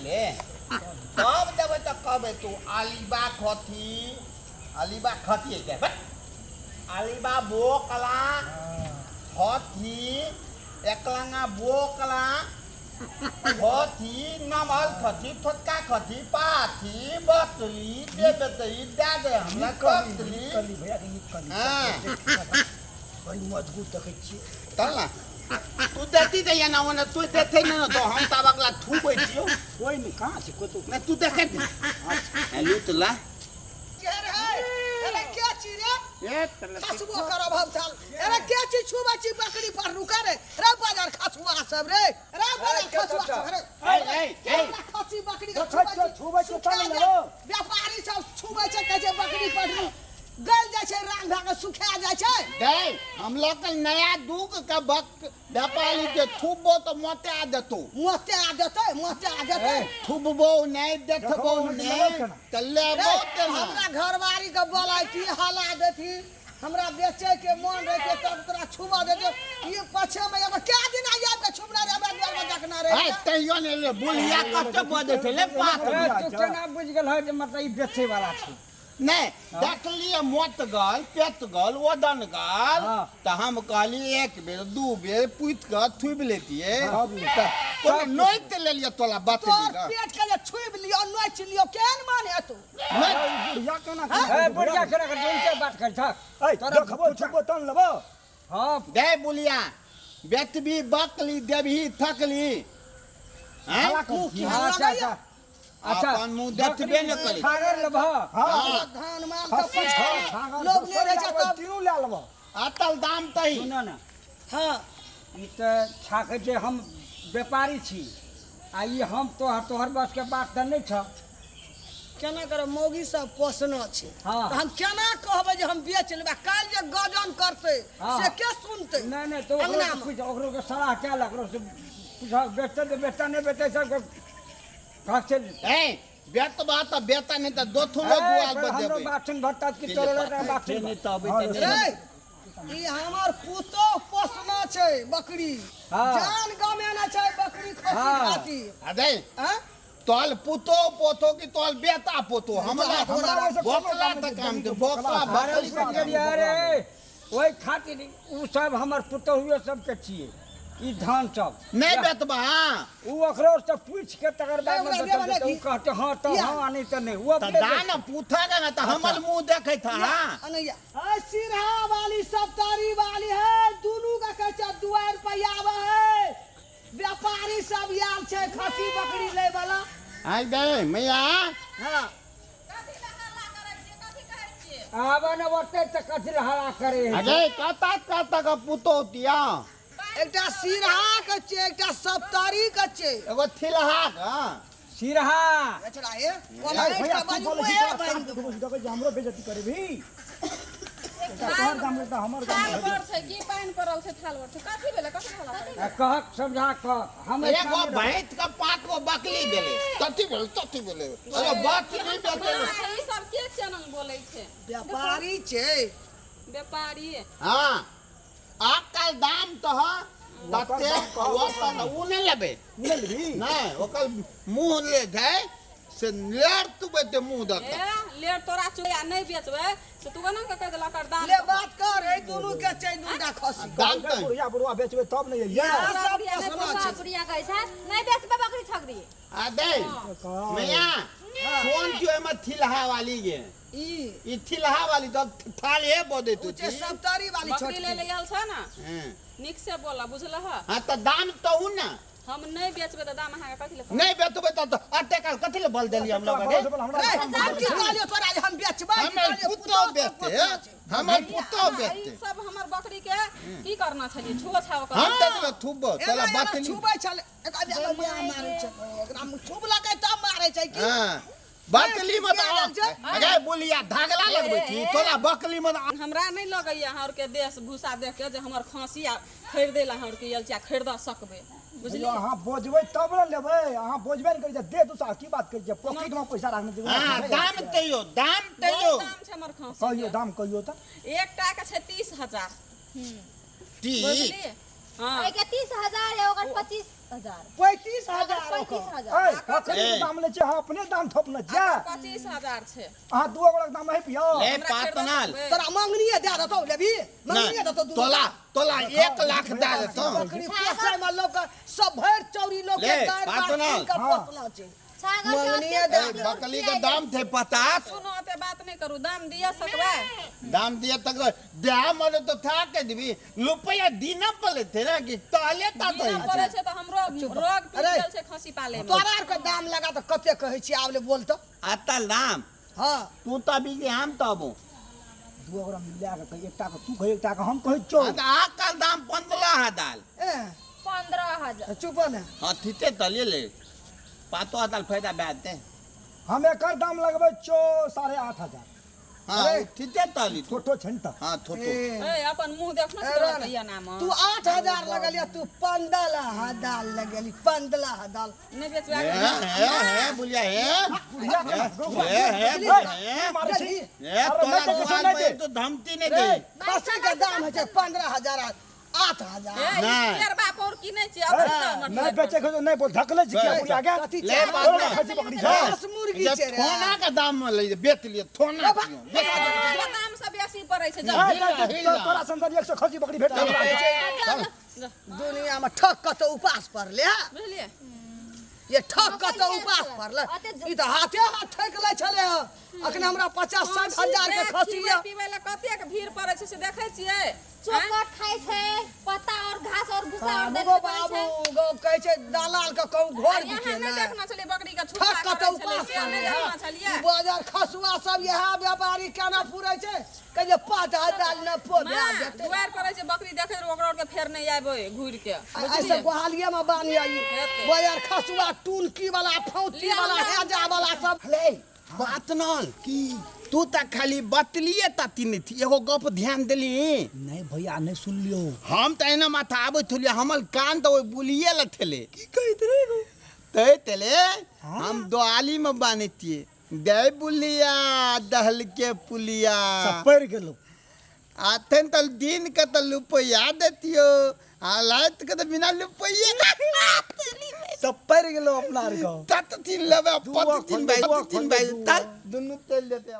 पहले तब जब तो कहबे तू अलीबा खती है बस अलीबा बोकला खती एकलांगा बोकला खती नमल खती फटका खती पाथी बतली बेबतली दादे हमला कतली कली भैया के कली हां बड़ी मजबूत देखे छी तल्ला तू देती दे या ना वना तू देते न तो हम ताबकला थू बैठियो कोई नहीं कहां से को तो ना तू देखे हेलो तला अरे क्या चीज रे ये तला खसुआ करब हम थाल अरे क्या चीज छुबा छी बकरी पर रुका रे रे बाजार खसुआ सब रे रे बाजार खसुआ सब रे ए खसी बकरी छुबे छ चल लो व्यापारी सब छुबे छ कहे बकरी पर गल जाय छै रांग धागे सुखा जाय छै दे हम लोग का नया दूध का बक व्यापारी के थूबो तो मोते आ देतो मोते आ जते थूबो नहीं देखबो नहीं तल्ले बोते ना हमरा घरवारी के बोलाई की हाला देती हमरा बेचे के मन रहे के तब तोरा छुबा देते ये पछे में अब क्या दिन आ जाब के छुबना रे हमरा द्वार में देखना रे ए तइयो ने ले बुलिया कत बदे थे ले पात तू केना बुझ गेल है जे मतलब ई बेचे वाला छै नहीं देख लिए मोत गल पेट गल वदन गल तो हम कहली एक बेर दू बेर पूछ के थुब लेतिए तो नहीं ते ले लिया तोला बात तोर पेट के जे छुब लियो नोच लियो केन माने तू बुढ़िया केना ए बुढ़िया केना कर उनसे बात कर था तोरा खबो छुबो तन लेबो हां दे बुलिया बेतबी बकली देबही थकली हैं अच्छा अच्छा अपन मुंह देखबे न करी खागर लेबो हां धान माल तो कुछ लोग ले रहे छ तब तीनों ले लेबो अतल दाम तही सुनो ना हां ई त छाके जे हम व्यापारी छी आ ई हम तोहर बस के बात त नहीं छ केना कर मौगी सब पोसना छै हाँ। तो हम केना कहबे जे हम बेच लेबे काल जे गजन करते हाँ। से के सुनते नहीं तो अंगना में। कुछ ओकरो के सलाह क्या लगरो से कुछ बेचते तो बेचता नहीं बेचते सब कहा चल ए बेत बात बेता नहीं तो दो थुलो गुआल बद हम देबे बासन भट्टा की तोरे बासन नहीं तो अबे रे ई हमर पुतो पोसना छै बकरी हाँ। जान गमेना छै बकरी खसी हाँ। खाती अदे हैं तोल पुतो पोतो की तोल बेता पोतो हमरा बोकला त काम के बोकला बकली अरे ओई खातिर उ सब हमर पुतो हुए सब के छिए ई धान सब नहीं बेतबा उ ओकरो से पूछ के तकर बाद में नहीं, बता नहीं, दे उ कहते हां तो या। हां नहीं तो नहीं वो त अपने दान पूछा ना त हमर मुंह देखे था हां अनैया ए सिरहा वाली सप्तारी वाली है दोनों का कच्चा दुआर पे आवे है व्यापारी सब याल छै खसी बकरी ले वाला आई दे मैया हां आबे न ओते त कथि हरा करे अरे कता का पुतो तिया एकटा सिरहा के छै एकटा सप्तारी के छै एगो थिलहा का सिरहा बेचड़ा हे कोला भैया एकटा तू बाजू बोले में छी है बहन तो हमरो बेइज्जती करे भी तोहर दाम में त हमर दाम थाल पर छै की पाइन परल छै थाल पर छै कथि भेलै कथि हला करे कह समझा कह हम एगो भैंस का 5 गो बकरी देले तथी भेले अरे बात नहीं बेटे ई सब के चनंग बोलै छै व्यापारी छै व्यापारी हां आकल दाम तो तते वतन उ नहीं लेबे ले ली नहीं ओकल मुंह ले जाए से लेर तू बेटे मुंह ए दता लेर तोरा चोया नहीं बेचबे से तू कोना के कह देला कर दाम ले बात कर ए दोनों के छै दुटा खसी दाम तो बुढ़िया बुढ़वा बेचबे तब नहीं ये सब बुढ़िया नहीं पोसना बुढ़ा छै बुढ़िया कहै छै नहीं बेचबे बकरी छकरी आ दे मैया कौन जो में थिलहा वाली ये ई थिलहा वाली तो थाल है बोदे तू छै सप्तारी वाली बकरी छोटी ले ले गेल छै ना हां निक से बोला बुझलह हां तो दाम तो हूं ना हम नहीं बेचबे त दाम अहाँ के कथि ले नहीं बेचबे तो अटे का कथी ले बल देली हम लोग के रे दाम की कहलियो तोरा जे हम बेचबै हमर पुतो बेचते हमर पुतो बेचते ई सब हमर बकरी के की करना छलिए छुओ छाओ कर हम तो थुब तोला बात नहीं छुबै छले एकरा मारै छै एकरा छुब लगे तब मारै छै की हां बकली में तो अरे बोलिया धागला लगबै छी तोला बकली में हमरा नहीं लगैया अहाँ के देश भूसा देख के जे हमर खांसी आ खरीदे ला अहाँ के यलचा खरीद सकबे बुझलिए अहाँ बोझबै तब न लेबै अहाँ बोझबे न करै दे तू सा की बात करै छै पॉकेट में पैसा रखने देबै हां दाम तैयो दाम छै हमर खांसी कहियो दाम कहियो त एक टा के छै 30,000 टी बुझलिए हाँ एके 30,000 है ओकर 25,000 35,000 35,000 ए ककरी ए। दाम ले छै हाँ अपने दाम थोपना जा 25,000 छै अहाँ दू गोड़ा दाम है पियो ले हमरा पातनाल खरीदऽ तोरा मंगनिए दे देतौ लेबी मंगनिए देतौ नहीं तोला तोला 1 लाख दे देतो बकरी पोसै में लोग के सब भर चौरी लोग के ले, गाय बात बात ना। के हाँ। पोसना छै छागर मंगनिए के दे अत्ते बकरी के दाम थे 50 सुनो एते बात नहीं करू दाम दिया सकबै दाम दिया तक दे मरे तो था के दिबी रुपया दीना पड़े थे ना कि ताले ता तो बिना पड़े छै त हमरो रोग टूट अरे। गेल छै खसी पाले में तोरा आर के दाम लगा तो कते कहै छी आब ले बोल तो आता दाम हां तू तभी के हम तबो दू गोड़ा मिला के कही एकटा के तू कही एकटा के हम कही चो आ का दाम 15,000 ए 15,000 चुप न हां ठीते तले ले 5,000 फायदा बैठते हम एकर दाम लगबै चो 8,500 हां ठीते तली तू छोटो छंटा हां थोतो ए अपन मुंह देखना अरे छै भैया नाम तू 8,000 लगलिया तू 15,000 लगली 15,000 नहीं बेचवा है बुलिया है बुढ़िया है मारे छी ए तोरा दुकान पे तो धमकी नहीं दे खसी के दाम है छै 15,000 8,000 नहीं। यार बाप और की नहीं छै अपन नहीं बेचे के नहीं बोल धकले छी क्या बुढ़िया के कथी ले छै बात ओकरा ना। खसी पकड़ी छै दस मुर्गी छै रे थोना का दाम में ले बेच लिए थोना दाम सब बेसी पड़ै छै जा। तोरा संदर 100 खसी पकड़ी भेट दुनिया में ठक के तो उपास पर ले बुझलिए ये ठक के तो उपास पर ले ई तो हाथे हाथ ठक ले छले अखन हमरा 50-60 हजार के खसी ले पीबै ले कते के भीड़ पड़ै छै से देखै छियै चोकर खाइ छै पत्ता और घास और भूसा और बाबू बाबू गो कहै छै दलाल के कहूँ घर यहाँ बिके नहीं ले देखना चलिए बकरी का ठक छुट्टा के तो करै उपास छलै से पर नहीं ले देखना चलिए बाजार खसुआ सब यह व्यापारी केना पूरे छै कहे जे 5,000 न पोदा माँ, देते दुआर पर छै बकरी देखे ओकरा और के फेर नहीं आबै घुर के ऐसे गोहालिया में बानी आई हेतै। बाजार खसुआ टूनकी वाला फौती लिया वाला लिया। हेजा वाला सब ले बात नल की तू तक खाली बतलिए ताती नहीं थी एगो गप ध्यान दिली नहीं भैया नहीं सुन लियो हम त एना माथा आबै थुलिया हमल कान तो बुलिए ल थेले की कहत रे तै तेले हम दोआली में बानेतिए दे बुलिया दहल के पुलिया सब पैर गेलो आथन तल दिन के त लुपया देतियो हालात के त बिना लुपये सब पैर गेलो अपना आर को तत तीन लेबे पत तीन भाई तल दुनु तेल देते